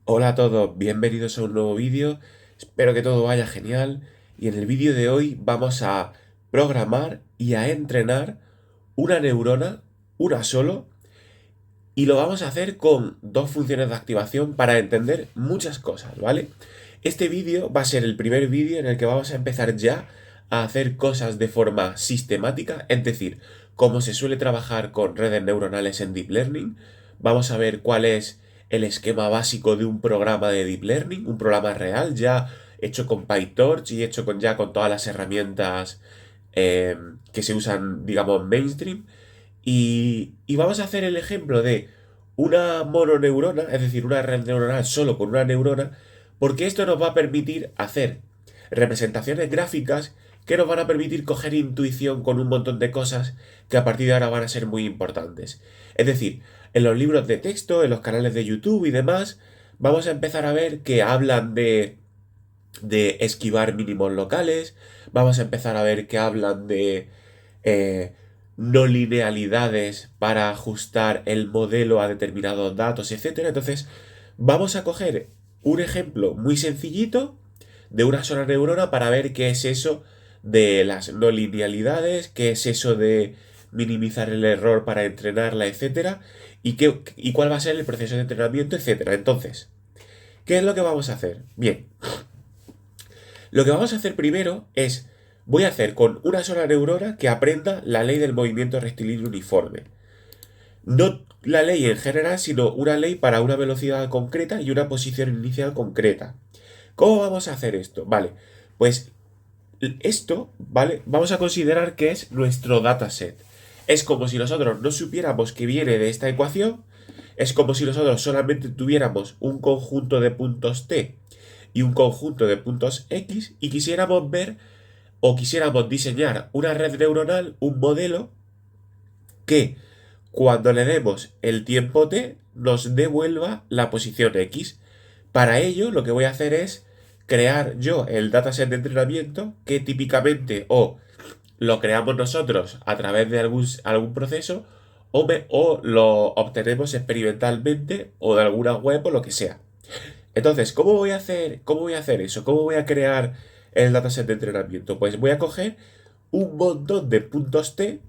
Hola a todos, bienvenidos a un nuevo vídeo, espero que todo vaya genial y en el vídeo de hoy vamos a programar y a entrenar una neurona, una solo, y lo vamos a hacer con dos funciones de activación para entender muchas cosas, ¿vale? Este vídeo va a ser el primer vídeo en el que vamos a empezar ya a hacer cosas de forma sistemática, es decir, cómo se suele trabajar con redes neuronales en Deep Learning. Vamos a ver cuál es el esquema básico de un programa de Deep Learning, un programa real ya hecho con PyTorch y hecho ya con todas las herramientas que se usan, digamos, mainstream. Y vamos a hacer el ejemplo de una mononeurona, es decir, una red neuronal solo con una neurona, porque esto nos va a permitir hacer representaciones gráficas que nos van a permitir coger intuición con un montón de cosas que a partir de ahora van a ser muy importantes. Es decir, en los libros de texto, en los canales de YouTube y demás, vamos a empezar a ver que hablan de esquivar mínimos locales, vamos a empezar a ver que hablan de eh, no linealidades para ajustar el modelo a determinados datos, etcétera. Entonces, vamos a coger un ejemplo muy sencillito de una sola neurona para ver qué es eso de las no linealidades, qué es eso de minimizar el error para entrenarla, etcétera, y cuál va a ser el proceso de entrenamiento, etcétera. Entonces, ¿qué es lo que vamos a hacer? Bien, lo que vamos a hacer primero es, voy a hacer con una sola neurona que aprenda la ley del movimiento rectilíneo uniforme. No la ley en general, sino una ley para una velocidad concreta y una posición inicial concreta. ¿Cómo vamos a hacer esto? Vale, pues esto, ¿vale? Vamos a considerar que es nuestro dataset. Es como si nosotros no supiéramos que viene de esta ecuación, es como si nosotros solamente tuviéramos un conjunto de puntos t y un conjunto de puntos x y quisiéramos ver o quisiéramos diseñar una red neuronal, un modelo que cuando le demos el tiempo t nos devuelva la posición x. Para ello lo que voy a hacer es crear yo el dataset de entrenamiento que típicamente o lo creamos nosotros a través de algún proceso o lo obtenemos experimentalmente o de alguna web o lo que sea. Entonces, cómo voy a hacer eso? ¿Cómo voy a crear el dataset de entrenamiento? Pues voy a coger un montón de puntos T,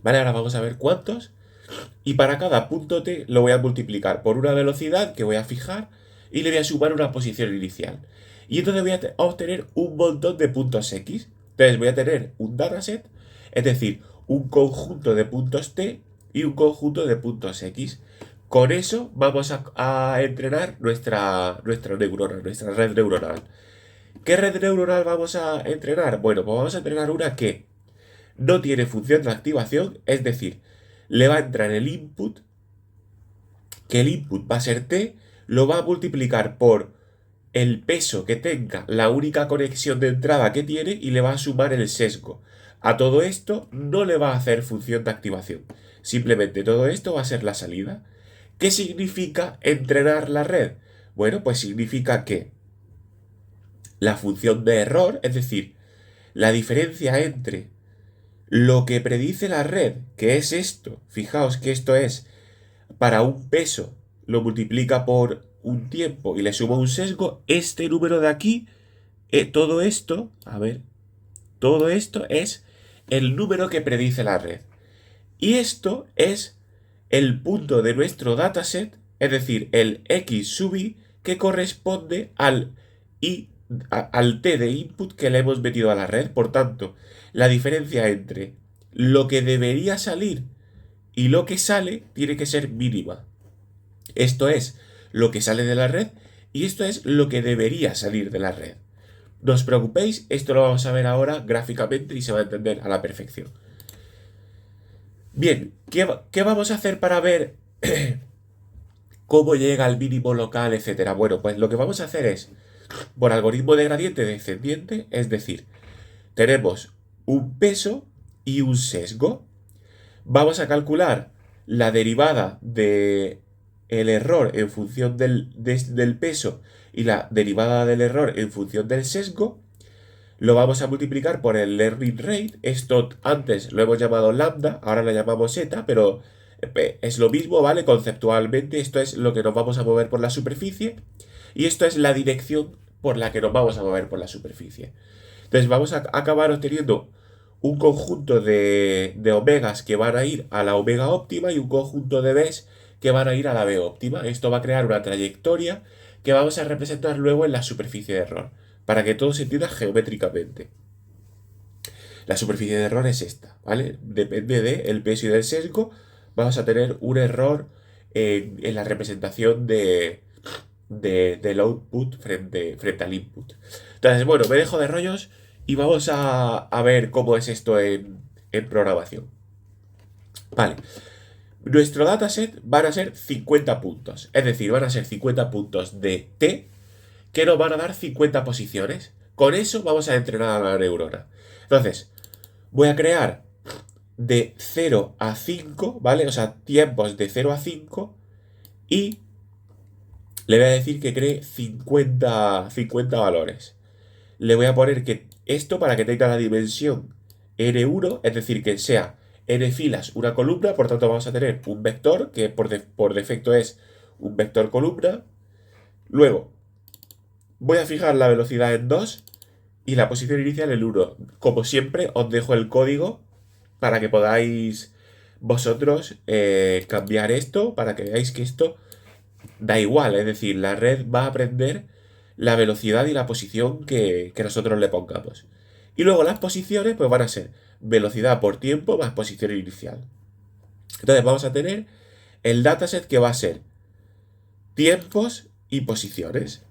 ¿vale? Ahora vamos a ver cuántos. Y para cada punto T lo voy a multiplicar por una velocidad que voy a fijar y le voy a sumar una posición inicial. Y entonces voy a obtener un montón de puntos X. Entonces voy a tener un dataset, es decir, un conjunto de puntos T y un conjunto de puntos X. Con eso vamos a entrenar nuestra neurona, nuestra red neuronal. ¿Qué red neuronal vamos a entrenar? Bueno, pues vamos a entrenar una que no tiene función de activación, es decir, le va a entrar el input, que el input va a ser t, lo va a multiplicar por el peso que tenga la única conexión de entrada que tiene y le va a sumar el sesgo. A todo esto no le va a hacer función de activación. Simplemente todo esto va a ser la salida. ¿Qué significa entrenar la red? Bueno, pues significa que la función de error, es decir, la diferencia entre lo que predice la red, que es esto, fijaos que esto es para un peso, lo multiplica por un tiempo y le suma un sesgo, este número de aquí, todo esto, a ver, todo esto es el número que predice la red. Y esto es el punto de nuestro dataset, es decir, el x sub i, que corresponde al t de input que le hemos metido a la red. Por tanto, la diferencia entre lo que debería salir y lo que sale tiene que ser mínima. Esto es lo que sale de la red y esto es lo que debería salir de la red. No os preocupéis, esto lo vamos a ver ahora gráficamente y se va a entender a la perfección. Bien, ¿qué vamos a hacer para ver cómo llega al mínimo local, etcétera? Bueno, pues lo que vamos a hacer es, por algoritmo de gradiente descendiente, es decir, tenemos un peso y un sesgo. Vamos a calcular la derivada de el error en función del peso y la derivada del error en función del sesgo. Lo vamos a multiplicar por el learning rate. Esto antes lo hemos llamado lambda, ahora lo llamamos eta, pero Es lo mismo, ¿vale? Conceptualmente, esto es lo que nos vamos a mover por la superficie y esto es la dirección por la que nos vamos a mover por la superficie. Entonces vamos a acabar obteniendo un conjunto de omegas que van a ir a la omega óptima y un conjunto de b's que van a ir a la b óptima. Esto va a crear una trayectoria que vamos a representar luego en la superficie de error, para que todo se entienda geométricamente. La superficie de error es esta, ¿vale? Depende del peso y del sesgo, vamos a tener un error en la representación del output frente al input. Entonces, bueno, me dejo de rollos y vamos a ver cómo es esto en programación. Vale. Nuestro dataset van a ser 50 puntos. Es decir, van a ser 50 puntos de T que nos van a dar 50 posiciones. Con eso vamos a entrenar a la neurona. Entonces, voy a crear de 0 a 5, ¿vale? O sea, tiempos de 0 a 5 y le voy a decir que cree 50 valores. Le voy a poner que esto para que tenga la dimensión n1, es decir, que sea n filas una columna, por tanto vamos a tener un vector que por defecto es un vector columna. Luego, voy a fijar la velocidad en 2 y la posición inicial en 1. Como siempre, os dejo el código para que podáis vosotros cambiar esto, para que veáis que esto da igual, es decir, la red va a aprender la velocidad y la posición que nosotros le pongamos. Y luego las posiciones pues van a ser velocidad por tiempo más posición inicial. Entonces vamos a tener el dataset que va a ser tiempos y posiciones.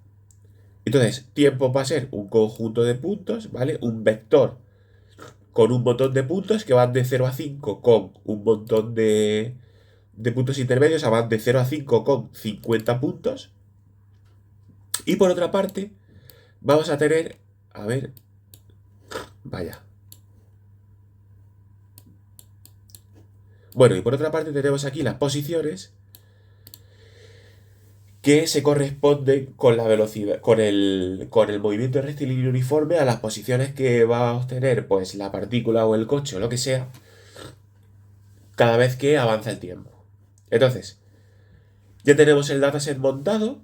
Entonces, tiempo va a ser un conjunto de puntos, ¿vale? Un vector con un montón de puntos que van de 0 a 5 con un montón de puntos intermedios, o sea, van de 0 a 5 con 50 puntos. Y por otra parte, vamos a tener, a ver, vaya. Bueno, y por otra parte tenemos aquí las posiciones que se corresponden con la velocidad, con el movimiento rectilíneo uniforme a las posiciones que va a obtener pues la partícula o el coche o lo que sea cada vez que avanza el tiempo. Entonces, ya tenemos el dataset montado.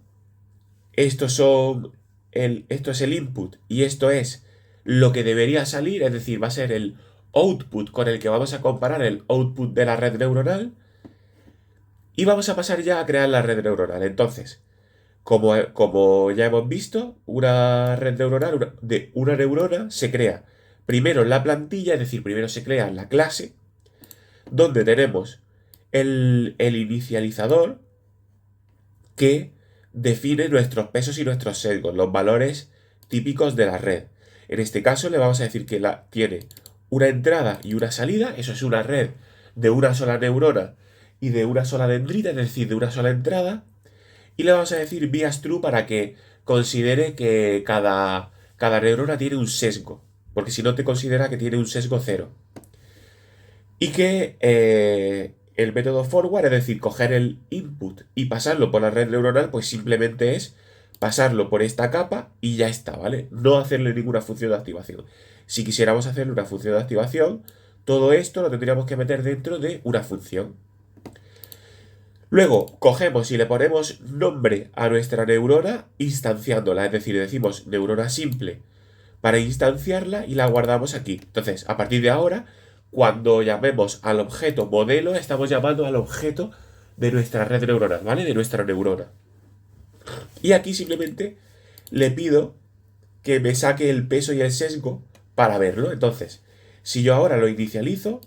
Esto es el input y esto es lo que debería salir, es decir, va a ser el output con el que vamos a comparar el output de la red neuronal y vamos a pasar ya a crear la red neuronal. Entonces, como ya hemos visto, una red neuronal de una neurona se crea primero en la plantilla, es decir, primero se crea en la clase, donde tenemos el inicializador que define nuestros pesos y nuestros sesgos, los valores típicos de la red. En este caso le vamos a decir que tiene una entrada y una salida, eso es una red de una sola neurona y de una sola dendrita, es decir, de una sola entrada, y le vamos a decir bias true para que considere que cada neurona tiene un sesgo, porque si no te considera que tiene un sesgo cero. Y que el método forward, es decir, coger el input y pasarlo por la red neuronal, pues simplemente es pasarlo por esta capa y ya está, ¿vale? No hacerle ninguna función de activación. Si quisiéramos hacerle una función de activación, todo esto lo tendríamos que meter dentro de una función. Luego cogemos y le ponemos nombre a nuestra neurona instanciándola, es decir, decimos neurona simple para instanciarla y la guardamos aquí. Entonces, a partir de ahora, cuando llamemos al objeto modelo, estamos llamando al objeto de nuestra red neuronal, ¿vale? De nuestra neurona. Y aquí simplemente le pido que me saque el peso y el sesgo para verlo. Entonces, si yo ahora lo inicializo,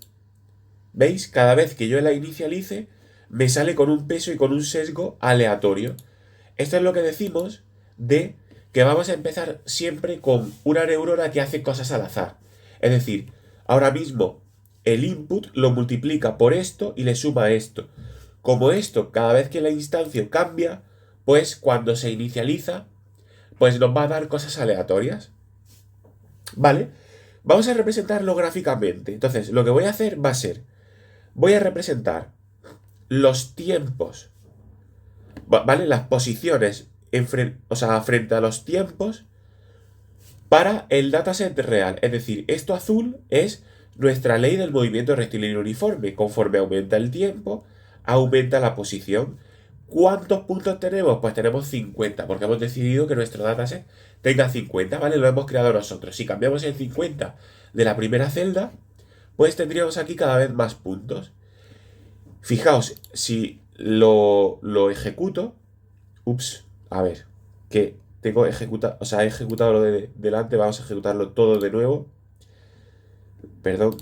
¿veis? Cada vez que yo la inicialice, me sale con un peso y con un sesgo aleatorio. Esto es lo que decimos de que vamos a empezar siempre con una neurona que hace cosas al azar. Es decir, ahora mismo el input lo multiplica por esto y le suma esto. Como esto, cada vez que la instancia cambia, pues cuando se inicializa, pues nos va a dar cosas aleatorias. ¿Vale? Vamos a representarlo gráficamente. Entonces, lo que voy a hacer va a ser, voy a representar los tiempos, ¿vale? Las posiciones frente a los tiempos para el dataset real. Es decir, esto azul es nuestra ley del movimiento rectilíneo uniforme. Conforme aumenta el tiempo, aumenta la posición. ¿Cuántos puntos tenemos? Pues tenemos 50, porque hemos decidido que nuestro dataset tenga 50, ¿vale? Lo hemos creado nosotros. Si cambiamos el 50 de la primera celda, pues tendríamos aquí cada vez más puntos. Fijaos, si lo ejecuto. Ups, a ver, que tengo ejecutado, o sea, he ejecutado lo de delante, vamos a ejecutarlo todo de nuevo. Perdón,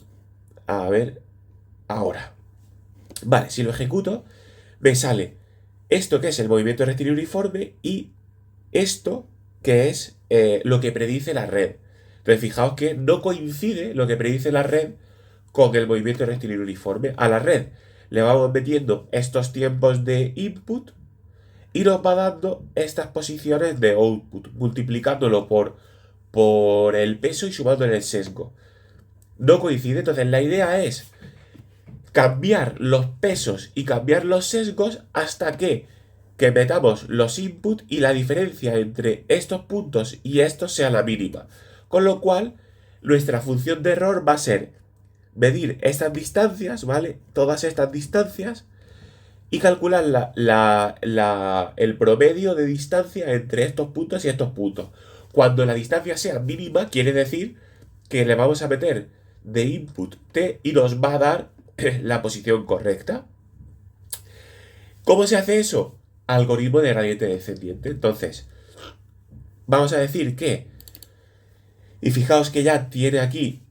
a ver, ahora. Vale, si lo ejecuto, me sale esto que es el movimiento rectilíneo uniforme y esto que es lo que predice la red. Entonces, fijaos que no coincide lo que predice la red con el movimiento rectilíneo uniforme. A la red le vamos metiendo estos tiempos de input y nos va dando estas posiciones de output, multiplicándolo por el peso y sumándole el sesgo. No coincide, entonces la idea es cambiar los pesos y cambiar los sesgos hasta que metamos los inputs y la diferencia entre estos puntos y estos sea la mínima. Con lo cual, nuestra función de error va a ser medir estas distancias, ¿vale? Todas estas distancias y calcular el promedio de distancia entre estos puntos y estos puntos. Cuando la distancia sea mínima, quiere decir que le vamos a meter de input t y nos va a dar la posición correcta. ¿Cómo se hace eso? Algoritmo de gradiente descendiente. Entonces, vamos a decir que, y fijaos que ya tiene aquí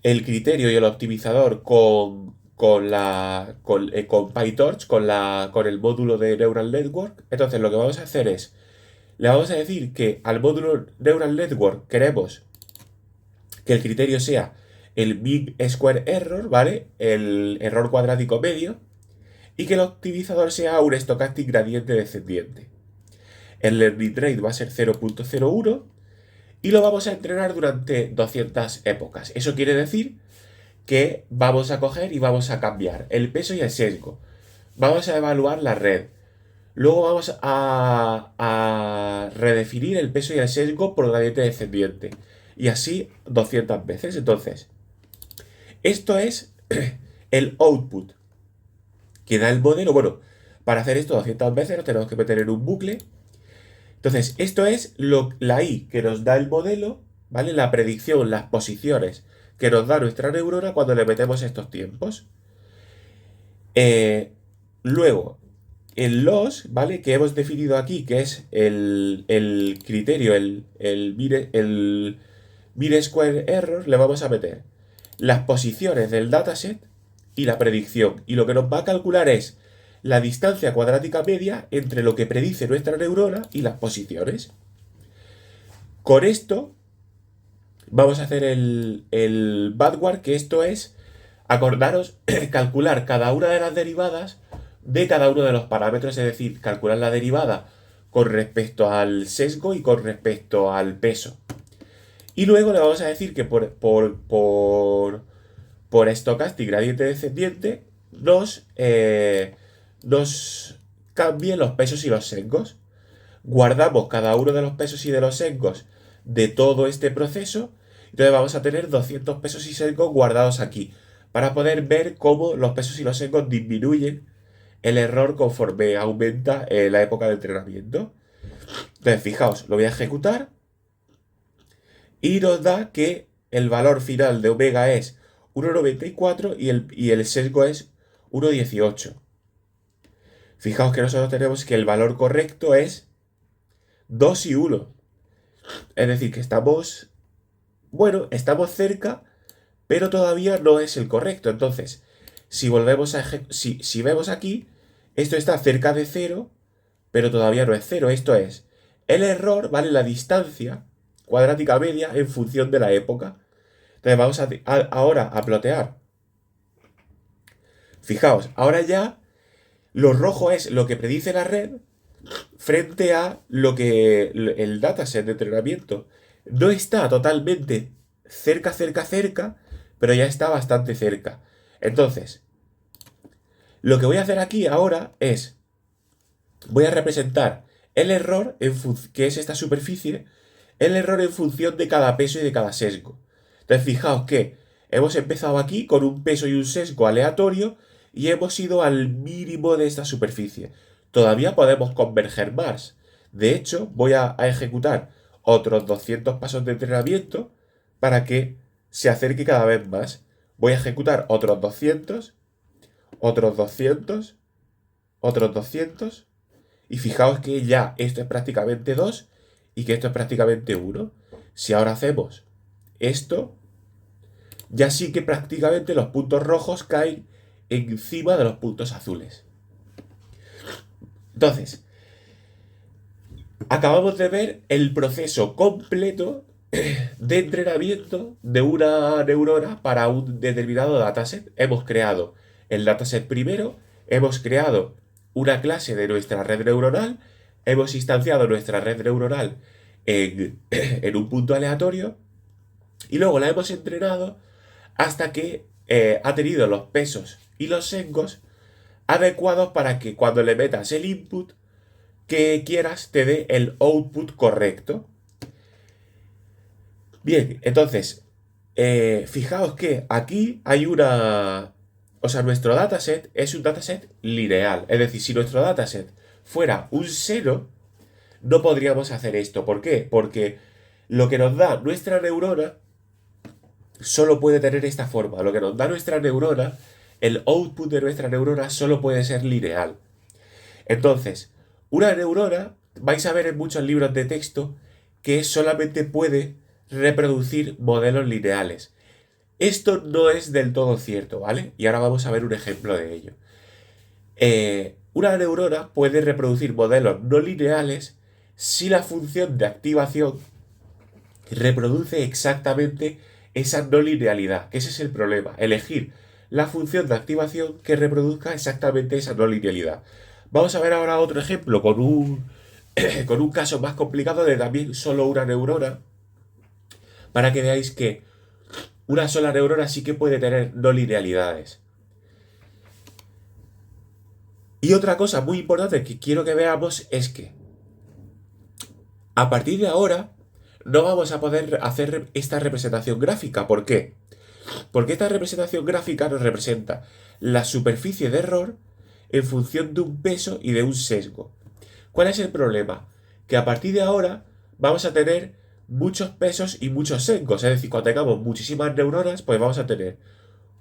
el criterio y el optimizador con PyTorch, con el módulo de Neural Network. Entonces, lo que vamos a hacer es, le vamos a decir que al módulo Neural Network queremos que el criterio sea el mean square error, ¿vale? El error cuadrático medio. Y que el optimizador sea un stochastic gradiente descendiente. El learning rate va a ser 0.01 y lo vamos a entrenar durante 200 épocas. Eso quiere decir que vamos a coger y vamos a cambiar el peso y el sesgo. Vamos a evaluar la red. Luego vamos a redefinir el peso y el sesgo por gradiente descendiente. Y así 200 veces. Entonces, esto es el output que da el modelo. Bueno, para hacer esto 200 veces nos tenemos que meter en un bucle. Entonces, esto es la I que nos da el modelo, ¿vale? La predicción, las posiciones que nos da nuestra neurona cuando le metemos estos tiempos. Luego, el loss, ¿vale? Que hemos definido aquí, que es el criterio, el mean square error, le vamos a meter las posiciones del dataset y la predicción. Y lo que nos va a calcular es la distancia cuadrática media entre lo que predice nuestra neurona y las posiciones. Con esto vamos a hacer el backward, que esto es, acordaros, calcular cada una de las derivadas de cada uno de los parámetros, es decir, calcular la derivada con respecto al sesgo y con respecto al peso. Y luego le vamos a decir que por stochastic gradiente descendiente nos cambie los pesos y los sesgos. Guardamos cada uno de los pesos y de los sesgos de todo este proceso. Entonces vamos a tener 200 pesos y sesgos guardados aquí para poder ver cómo los pesos y los sesgos disminuyen el error conforme aumenta la época de entrenamiento. Entonces fijaos, lo voy a ejecutar y nos da que el valor final de omega es 1,94 y el sesgo es 1,18. Fijaos que nosotros tenemos que el valor correcto es 2 y 1. Es decir, que estamos, bueno, estamos cerca, pero todavía no es el correcto. Entonces, si volvemos si vemos aquí, esto está cerca de 0, pero todavía no es 0. Esto es el error, ¿vale? La distancia cuadrática media en función de la época. Entonces vamos ahora a plotear. Fijaos, ahora ya lo rojo es lo que predice la red frente a lo que el dataset de entrenamiento. No está totalmente cerca, pero ya está bastante cerca. Entonces, lo que voy a hacer aquí ahora es, voy a representar el error, que es esta superficie, el error en función de cada peso y de cada sesgo. Entonces, fijaos que hemos empezado aquí con un peso y un sesgo aleatorio y hemos ido al mínimo de esta superficie. Todavía podemos converger más. De hecho, voy a ejecutar otros 200 pasos de entrenamiento para que se acerque cada vez más. Voy a ejecutar otros 200, otros 200, otros 200. Y fijaos que ya esto es prácticamente 2 y que esto es prácticamente 1. Si ahora hacemos esto, ya sí que prácticamente los puntos rojos caen encima de los puntos azules. Entonces, acabamos de ver el proceso completo de entrenamiento de una neurona para un determinado dataset. Hemos creado el dataset primero, hemos creado una clase de nuestra red neuronal, hemos instanciado nuestra red neuronal en un punto aleatorio y luego la hemos entrenado hasta que ha tenido los pesos y los sesgos adecuados para que cuando le metas el input que quieras te dé el output correcto. Bien, entonces, fijaos que aquí hay una... O sea, nuestro dataset es un dataset lineal. Es decir, si nuestro dataset fuera un seno, no podríamos hacer esto. ¿Por qué? Porque lo que nos da nuestra neurona solo puede tener esta forma. Lo que nos da nuestra neurona, el output de nuestra neurona solo puede ser lineal. Entonces, una neurona, vais a ver en muchos libros de texto que solamente puede reproducir modelos lineales. Esto no es del todo cierto, ¿vale? Y ahora vamos a ver un ejemplo de ello. Una neurona puede reproducir modelos no lineales si la función de activación reproduce exactamente esa no linealidad, que ese es el problema, elegir la función de activación que reproduzca exactamente esa no linealidad. Vamos a ver ahora otro ejemplo con con un caso más complicado de también solo una neurona, para que veáis que una sola neurona sí que puede tener no linealidades. Y otra cosa muy importante que quiero que veamos es que a partir de ahora no vamos a poder hacer esta representación gráfica. ¿Por qué? Porque esta representación gráfica nos representa la superficie de error en función de un peso y de un sesgo. ¿Cuál es el problema? Que a partir de ahora vamos a tener muchos pesos y muchos sesgos. Es decir, cuando tengamos muchísimas neuronas, pues vamos a tener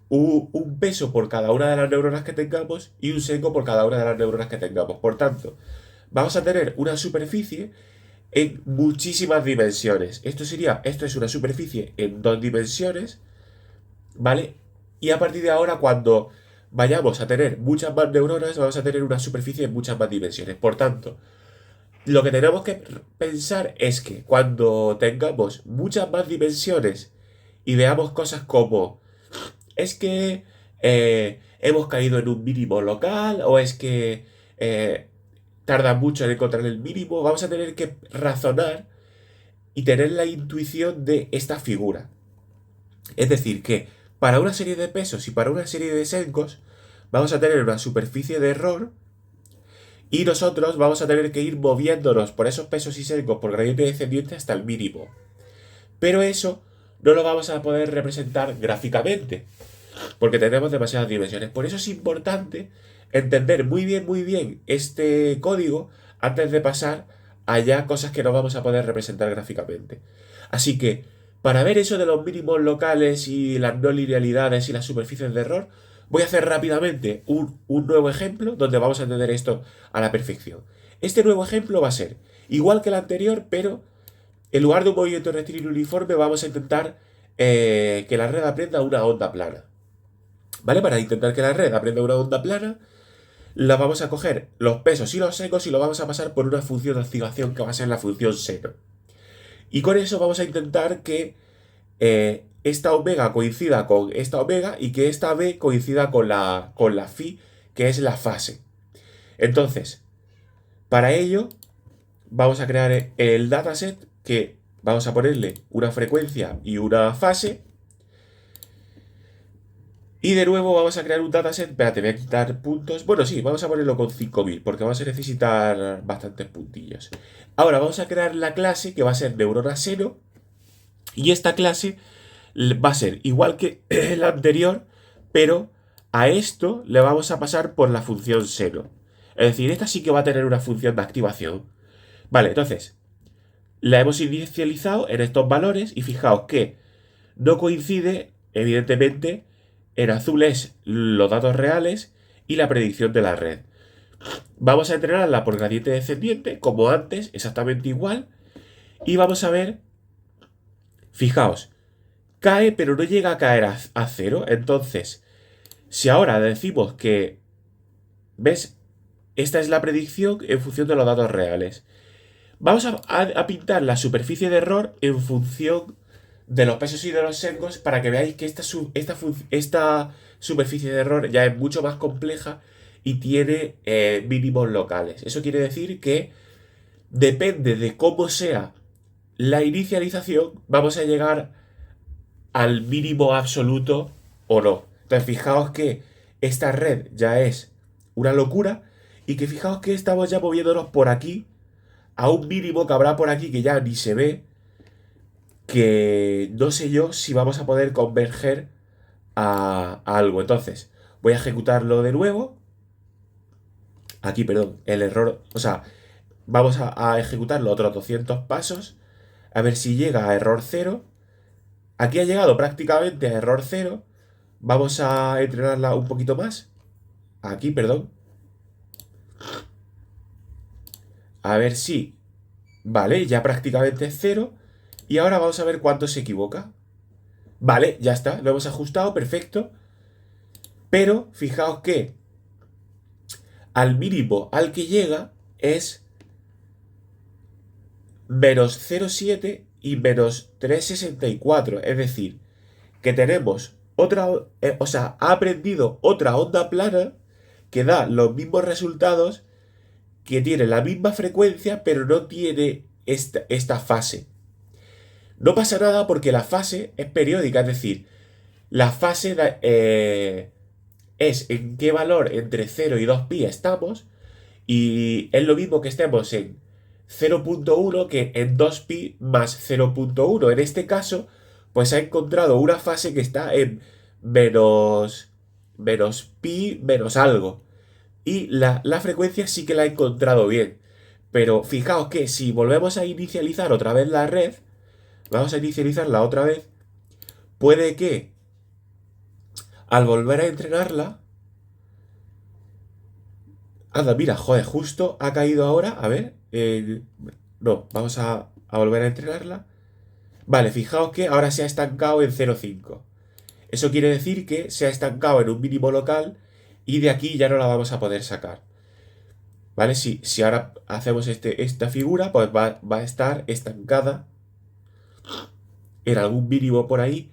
un peso por cada una de las neuronas que tengamos y un sesgo por cada una de las neuronas que tengamos. Por tanto, vamos a tener una superficie en muchísimas dimensiones. Esto es una superficie en 2 dimensiones, ¿vale? Y a partir de ahora, cuando vayamos a tener muchas más neuronas, vamos a tener una superficie en muchas más dimensiones. Por tanto, lo que tenemos que pensar es que cuando tengamos muchas más dimensiones y veamos cosas como es que hemos caído en un mínimo local o es que tarda mucho en encontrar el mínimo, vamos a tener que razonar y tener la intuición de esta figura. Es decir, que para una serie de pesos y para una serie de sesgos vamos a tener una superficie de error y nosotros vamos a tener que ir moviéndonos por esos pesos y sesgos por gradiente descendiente hasta el mínimo. Pero eso no lo vamos a poder representar gráficamente, porque tenemos demasiadas dimensiones. Por eso es importante entender muy bien este código antes de pasar allá cosas que no vamos a poder representar gráficamente. Así que, para ver eso de los mínimos locales y las no linealidades y las superficies de error, voy a hacer rápidamente un nuevo ejemplo donde vamos a entender esto a la perfección. Este nuevo ejemplo va a ser igual que el anterior, pero en lugar de un movimiento rectilíneo uniforme vamos a intentar que la red aprenda una onda plana. ¿Vale? Para intentar que la red aprenda una onda plana, la vamos a coger los pesos y los sesgos y lo vamos a pasar por una función de activación que va a ser la función seno. Y con eso vamos a intentar que esta omega coincida con esta omega y que esta b coincida con la phi, que es la fase. Entonces, para ello, vamos a crear el dataset que vamos a ponerle una frecuencia y una fase. Y de nuevo vamos a crear un dataset. Espérate, voy a quitar puntos. Bueno, sí, vamos a ponerlo con 5000 porque vamos a necesitar bastantes puntillos. Ahora vamos a crear la clase que va a ser neurona seno. Y esta clase va a ser igual que la anterior, pero A esto le vamos a pasar por la función seno. Es decir, esta sí que va a tener una función de activación. Vale, entonces, la hemos inicializado en estos valores y fijaos que no coincide, evidentemente, en azul es los datos reales y la predicción de la red. Vamos a entrenarla por gradiente descendiente, como antes, exactamente igual. Y vamos a ver, fijaos, cae pero no llega a caer a cero. Entonces, si ahora decimos que, ¿ves? Esta es la predicción en función de los datos reales. Vamos a pintar la superficie de error en función de los pesos y de los sesgos para que veáis que esta superficie de error ya es mucho más compleja y tiene mínimos locales. Eso quiere decir que depende de cómo sea la inicialización, vamos a llegar al mínimo absoluto o no. Entonces, fijaos que esta red ya es una locura y que fijaos que estamos ya moviéndonos por aquí a un mínimo que habrá por aquí que ya ni se ve, que no sé yo si vamos a poder converger a algo. Entonces, voy a ejecutarlo de nuevo. Aquí, perdón, el error, o sea, vamos a ejecutarlo otros 200 pasos, a ver si llega a error cero. Aquí ha llegado prácticamente a error cero. Vamos a entrenarla un poquito más. Aquí, perdón. A ver si... Vale, ya prácticamente es cero. Y ahora vamos a ver cuánto se equivoca. Vale, ya está, lo hemos ajustado, perfecto. Pero fijaos que al mínimo al que llega es menos 0,7 y menos 3,64. Es decir, que tenemos otra, o sea, ha aprendido otra onda plana que da los mismos resultados, que tiene la misma frecuencia, pero no tiene esta fase. No pasa nada porque la fase es periódica, es decir, la fase es en qué valor entre 0 y 2pi estamos, y es lo mismo que estemos en 0,1 que en 2pi más 0,1. En este caso, pues ha encontrado una fase que está en menos pi menos algo. Y la frecuencia sí que la ha encontrado bien. Pero fijaos que si volvemos a inicializar otra vez la red, vamos a inicializarla otra vez, puede que al volver a entrenarla... Anda, mira, joder, justo ha caído ahora. A ver. No, vamos a volver a entrenarla. Vale, fijaos que ahora se ha estancado en 0,5. Eso quiere decir que se ha estancado en un mínimo local y de aquí ya no la vamos a poder sacar. ¿Vale? Si ahora hacemos esta figura, pues va a estar estancada en algún mínimo por ahí.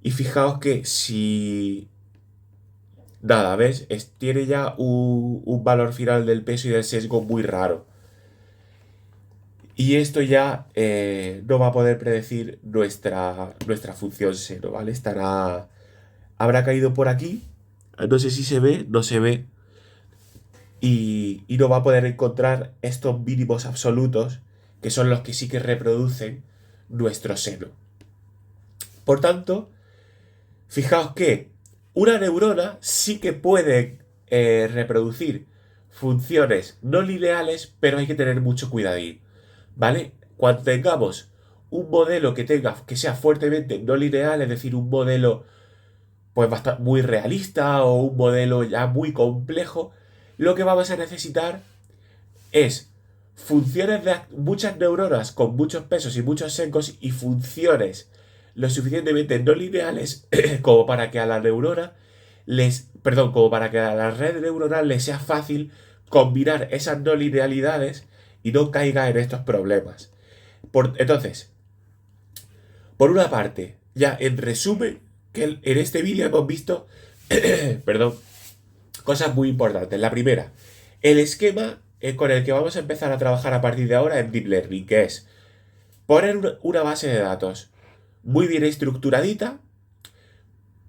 Y fijaos que si... Nada, ¿ves? Tiene ya un valor final del peso y del sesgo muy raro. Y esto ya no va a poder predecir nuestra función seno, ¿vale? Habrá caído por aquí. No sé si se ve, no se ve. Y no va a poder encontrar estos mínimos absolutos, que son los que sí que reproducen nuestro seno. Por tanto, fijaos que una neurona sí que puede reproducir funciones no lineales, pero hay que tener mucho cuidadín, ¿vale? Cuando tengamos un modelo que sea fuertemente no lineal, es decir, un modelo pues bastante, muy realista o un modelo ya muy complejo, lo que vamos a necesitar es funciones de muchas neuronas con muchos pesos y muchos secos y funciones lo suficientemente no lineales como para que a la neurona como para que a la red neuronal le sea fácil combinar esas no linealidades y no caiga en estos problemas. Entonces, por una parte, ya en resumen, que en este vídeo hemos visto, perdón, cosas muy importantes. La primera, el esquema con el que vamos a empezar a trabajar a partir de ahora en Deep Learning, que es poner una base de datos muy bien estructuradita,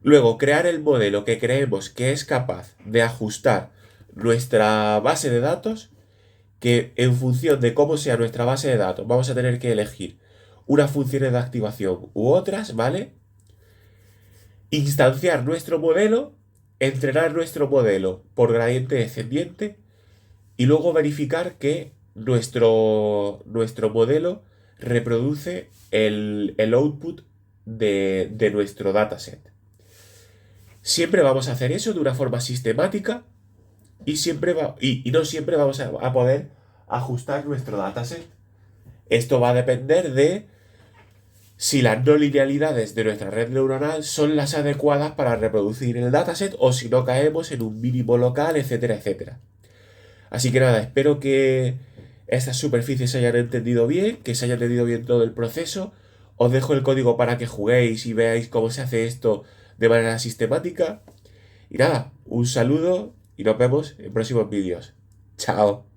luego crear el modelo que creemos que es capaz de ajustar nuestra base de datos, que en función de cómo sea nuestra base de datos vamos a tener que elegir unas funciones de activación u otras, ¿vale? Instanciar nuestro modelo entrenar nuestro modelo por gradiente descendiente y luego verificar que nuestro modelo reproduce el output de nuestro dataset. Siempre vamos a hacer eso de una forma sistemática y no siempre vamos a poder ajustar nuestro dataset. Esto va a depender de si las no linealidades de nuestra red neuronal son las adecuadas para reproducir el dataset o si no caemos en un mínimo local, etcétera, etcétera. Así que nada, espero que estas superficies se hayan entendido bien, que se haya entendido bien todo el proceso. Os dejo el código para que juguéis y veáis cómo se hace esto de manera sistemática. Y nada, un saludo y nos vemos en próximos vídeos. Chao.